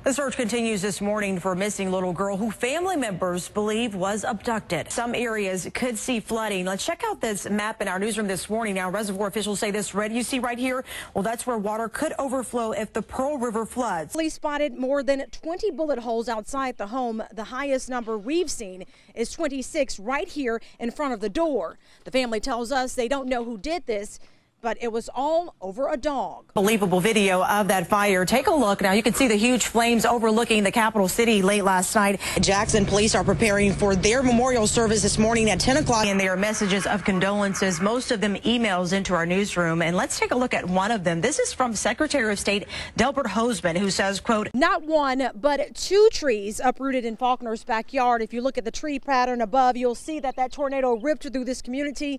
The search continues this morning for a missing little girl who family members believe was abducted. Some areas could see flooding. Let's check out this map in our newsroom this morning. Now, reservoir officials say this red you see right here, well, that's where water could overflow if the Pearl River floods. Police spotted more than 20 bullet holes outside the home. The highest number we've seen is 26 right here in front of the door. The family tells us they don't know who did this, but it was all over a dog. Unbelievable video of that fire. Take a look. Now you can see the huge flames overlooking the capital city late last night. Jackson police are preparing for their memorial service this morning at 10 o'clock. And there are messages of condolences, most of them emails into our newsroom. And let's take a look at one of them. This is from Secretary of State Delbert Hosemann, who says, quote, "Not one, but 2 trees uprooted in Faulkner's backyard. If you look at the tree pattern above, you'll see that tornado ripped through this community,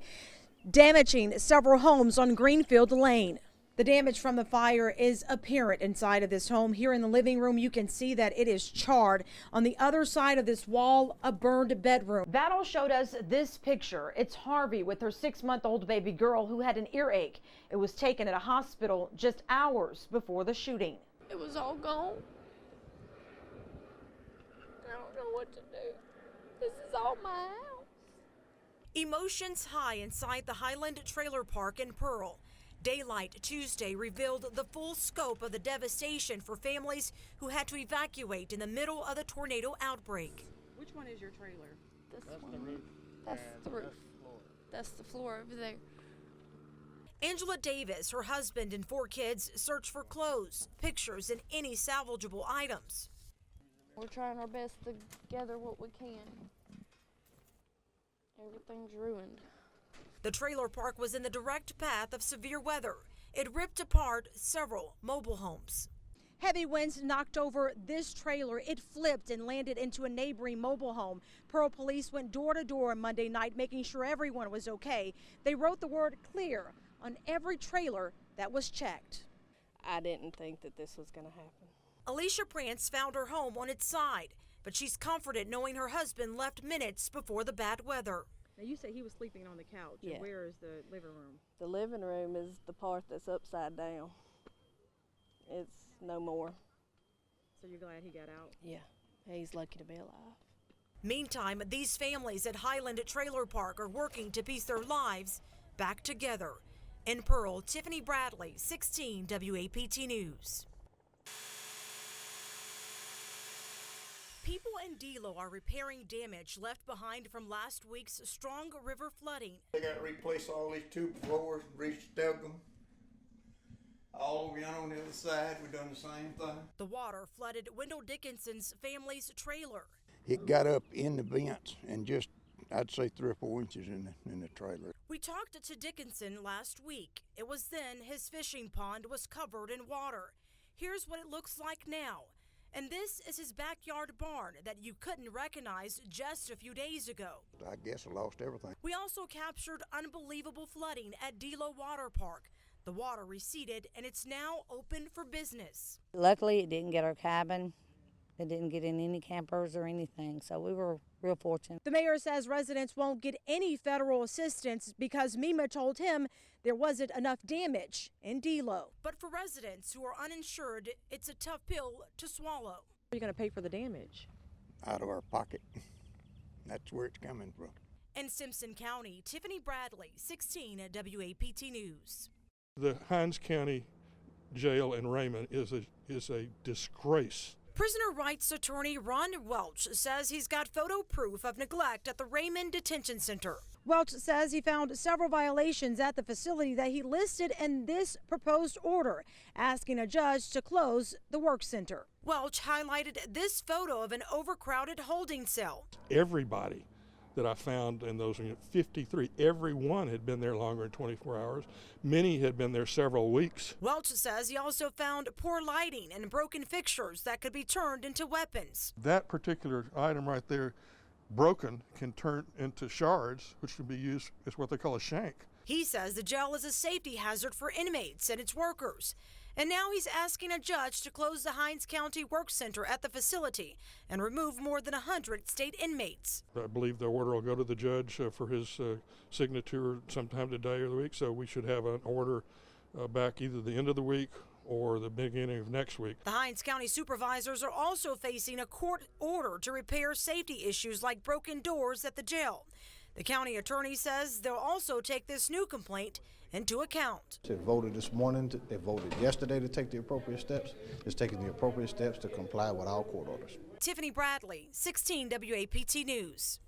damaging several homes on Greenfield Lane. The damage from the fire is apparent inside of this home. Here in the living room, you can see that it is charred. On the other side of this wall, a burned bedroom. That all showed us this picture. It's Harvey with her 6-month-old baby girl who had an earache. It was taken at a hospital just hours before the shooting. It was all gone. I don't know what to do. This is all my house. Emotions high inside the Highland Trailer Park in Pearl. Daylight Tuesday revealed the full scope of the devastation for families who had to evacuate in the middle of the tornado outbreak. Which one is your trailer? That's the roof. That's the roof. That's the floor over there. Angela Davis, her husband, and 4 kids search for clothes, pictures, and any salvageable items. We're trying our best to gather what we can. Everything's ruined. The trailer park was in the direct path of severe weather. It ripped apart several mobile homes. Heavy winds knocked over this trailer. It flipped and landed into a neighboring mobile home. Pearl police went door to door Monday night, making sure everyone was okay. They wrote the word clear on every trailer that was checked. I didn't think that this was going to happen. Alicia Prance found her home on its side, but she's comforted knowing her husband left minutes before the bad weather. Now, you say he was sleeping on the couch. Yeah. And where is the living room? The living room is the part that's upside down. It's no more. So you're glad he got out? Yeah, he's lucky to be alive. Meantime, these families at Highland Trailer Park are working to piece their lives back together. In Pearl, Tiffaney Bradley, 16 WAPT News. People in Delo are repairing damage left behind from last week's strong river flooding. They got to replace all these tube floors, re-stub them. All the way on the other side, we've done the same thing. The water flooded Wendell Dickinson's family's trailer. It got up in the vents and just, I'd say 3 or 4 inches in the trailer. We talked to Dickinson last week. It was then his fishing pond was covered in water. Here's what it looks like now. And this is his backyard barn that you couldn't recognize just a few days ago. I guess I lost everything. We also captured unbelievable flooding at Delo Water Park. The water receded and it's now open for business. Luckily, it didn't get our cabin. It didn't get in any campers or anything, so we were real fortunate. The mayor says residents won't get any federal assistance because MEMA told him there wasn't enough damage in Delo. But for residents who are uninsured, it's a tough pill to swallow. Are you going to pay for the damage? Out of our pocket. That's where it's coming from. In Simpson County, Tiffaney Bradley, 16 WAPT News. The Hinds County Jail in Raymond is a disgrace. Prisoner rights attorney Ron Welch says he's got photo proof of neglect at the Raymond Detention Center. Welch says he found several violations at the facility that he listed in this proposed order, asking a judge to close the work center. Welch highlighted this photo of an overcrowded holding cell. Everybody that I found in those 53, everyone had been there longer than 24 hours. Many had been there several weeks. Welch says he also found poor lighting and broken fixtures that could be turned into weapons. That particular item right there, broken, can turn into shards, which can be used as what they call a shank. He says the jail is a safety hazard for inmates and its workers. And now he's asking a judge to close the Hinds County Work Center at the facility and remove more than 100 state inmates. I believe the order will go to the judge for his signature sometime today or the week, so we should have an order back either the end of the week or the beginning of next week. The Hinds County supervisors are also facing a court order to repair safety issues like broken doors at the jail. The county attorney says they'll also take this new complaint into account. It voted this morning, it voted yesterday to take the appropriate steps. It's taking the appropriate steps to comply with our court orders. Tiffaney Bradley, 16 WAPT News.